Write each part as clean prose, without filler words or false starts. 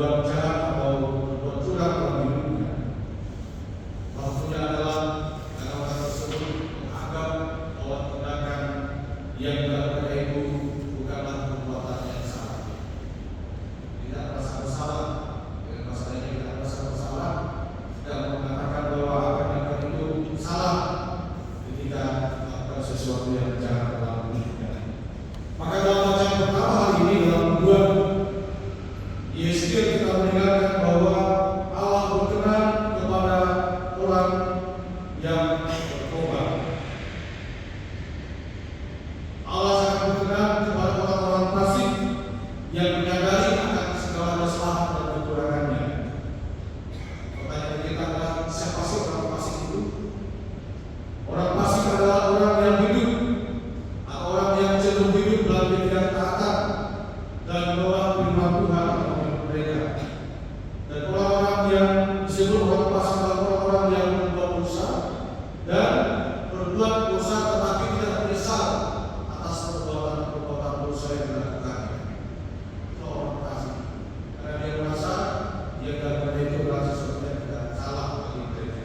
berbuat jahat atau berbuat curang dalam hidupnya. Maksudnya adalah orang tersebut menganggap bahwa tindakan yang dilakukan itu bukanlah perbuatan yang salah. Tidak merasa bersalah, dengan masalahnya tidak merasa bersalah, tidak mengatakan bahwa apa yang dilakukan itu salah ketika melakukan sesuatu yang jahat dalam hidupnya. Maka dalam bacaan pertama hari ini dalam 2 Yesaya kita mendengarkan bahwa Allah berkenan kepada orang yang bertobat. Allah sangat berkenan kepada orang-orang fasik yang menyadari akan segala kesalahan dan kekurangannya. Pertanyaan kita adalah, siapa sih orang fasik itu? Orang fasik adalah orang yang hidup atau orang yang cenderung hidup dalam ketidaktaatan dan menolak firman Tuhan dalam hidup mereka. Dan orang-orang yang disebut orang fasik adalah orang-orang yang berbuat dosa dan berbuat dosa tetapi tidak menyesal atas perbuatan dosa yang dilakukannya. Itu orang fasik. Karena dia merasa dia dalam itu adalah sesuatu yang tidak salah bagi mereka.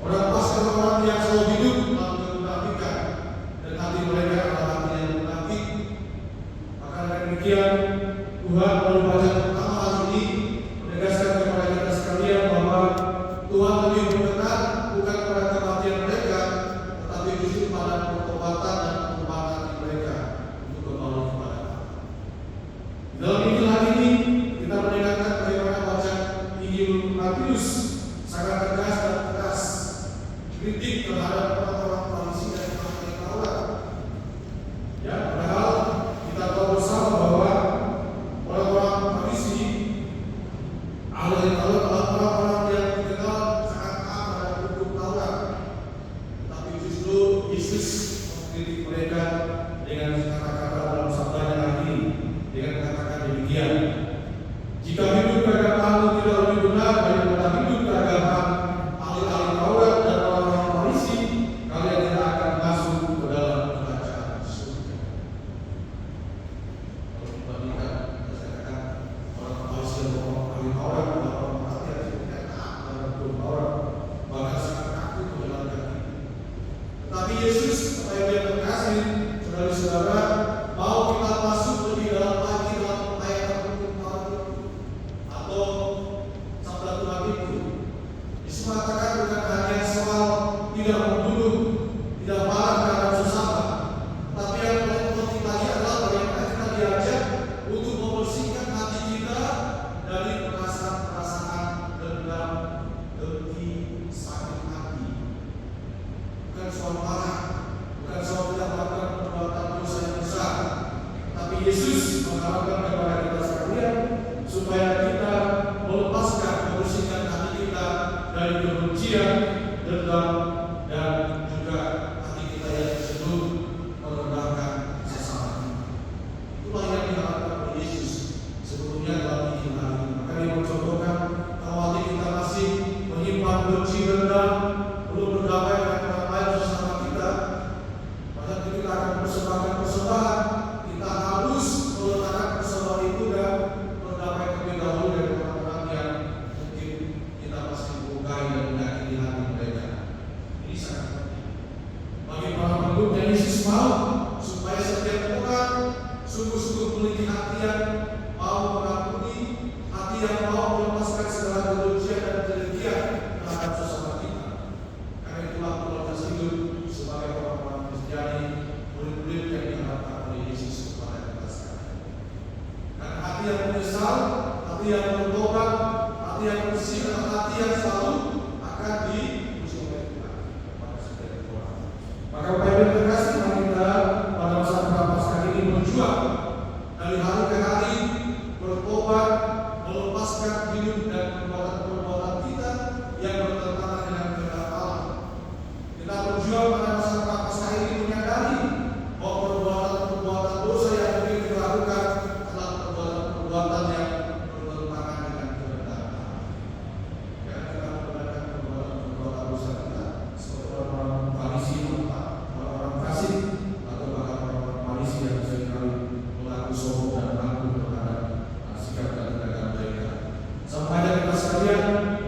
Orang fasik adalah orang yang selalu hidup dalam kemunafikan dan hati mereka adalah hati yang munafik. Maka dengan demikian Tuhan melalui bacaan pertama hari ini menegaskan kepada kita sekalian bahwa Tuhan lebih berkenan bukan pada kematian mereka, tetapi justru pada pertobatan dan perubahan hati mereka untuk kembali kepada Allah. Dalam Injil hari ini kita mendengarkan bagaimana bacaan Injil Matius sangat tegas dan keras kritik terhadap orang-orang Farisi dan ahli Taurat. Ya, padahal kita tahu bersama bahwa orang-orang Farisi, ahli Taurat adalah orang-orang yang dikenal sangat taat terhadap hukum Taurat. Tapi justru Yesus mengkritik mereka dengan kata-kata dalam sabdanya hari ini, dengan mengatakan demikian: jika hidup keagamaan tidak lebih benar daripada hidup keagamaan ahli-ahli Taurat dan orang-orang Farisi, kalian tidak akan masuk ke dalam kerajaan surga. Kalau dibandingkan, saya katakan orang Farisi dan orang ahli Taurat adalah orang perhatian yang tidak taat terhadap hukum Taurat, bahkan sangat takut menjalankan itu. Tetapi Yesus, apa yang dia terkasih, saudara-saudara, mau kita masuk lebih dalam lagi dalam ayat hukum Taurat itu atau sabda Tuhan itu. Yesus mengatakan bukan hanya soal tidak membunuh, tidak marah terhadap sesama, tapi yang paling penting lagi adalah bagaimana kita diajak untuk membersihkan hati kita dari perasaan-perasaan dendam, dengki, sakit hati. Bukan soal marah, bukan soal tidak melakukan perbuatan dosa yang besar, tapi Yesus mengharapkan kepada kita sekalian supaya kita melepaskan, membersihkan hati kita dari kebencian, dendam, dan juga hati kita yang cenderung merendahkan sesama. Itulah yang diharapkan oleh Yesus sebetulnya dalam Injil hari ini. Maka dia mencontohkan kalau hati kita masih menyimpan benci, dendam, belum berdamai dengan orang lain sesama kita, maka kita akan persembahkan persembahan. Kita harus meletakkan persembahan itu dan berdamai terlebih dahulu dengan orang-orang yang mungkin kita masih melukai dan menyakiti hati mereka. Ini sangat penting bagi para penduduk yang Yesus mau supaya setiap orang sungguh-sungguh memiliki hati yang mau mengampuni, hati yang mau melepaskan segala kebencian dan kedengkian terhadap sesama kita. Karena itulah kualitas hidup sebagai orang-orang Kristiani, murid-murid yang diharapkan oleh Yesus kepada kita sekalian. Karena hati yang menyesal, hati yang bertobat, hati yang bersih adalah hati yang selalu akan dipuji oleh Tuhan kepada setiap orang. Maka Bapak Ibu terkasih, mari kita pada masa Prapaskah ini berjuang dari hari ke hari, bertobat, melepaskan hidup dan perbuatan kita yang bertentangan dengan kehendak Allah. Kita berjuang pada masa Prapaskah ini menyadari bahwa perbuatan dosa yang mungkin kita lakukan adalah perbuatan yang bertentangan dengan kehendak Allah. Jangan kita menggunakan perbuatan sekalian,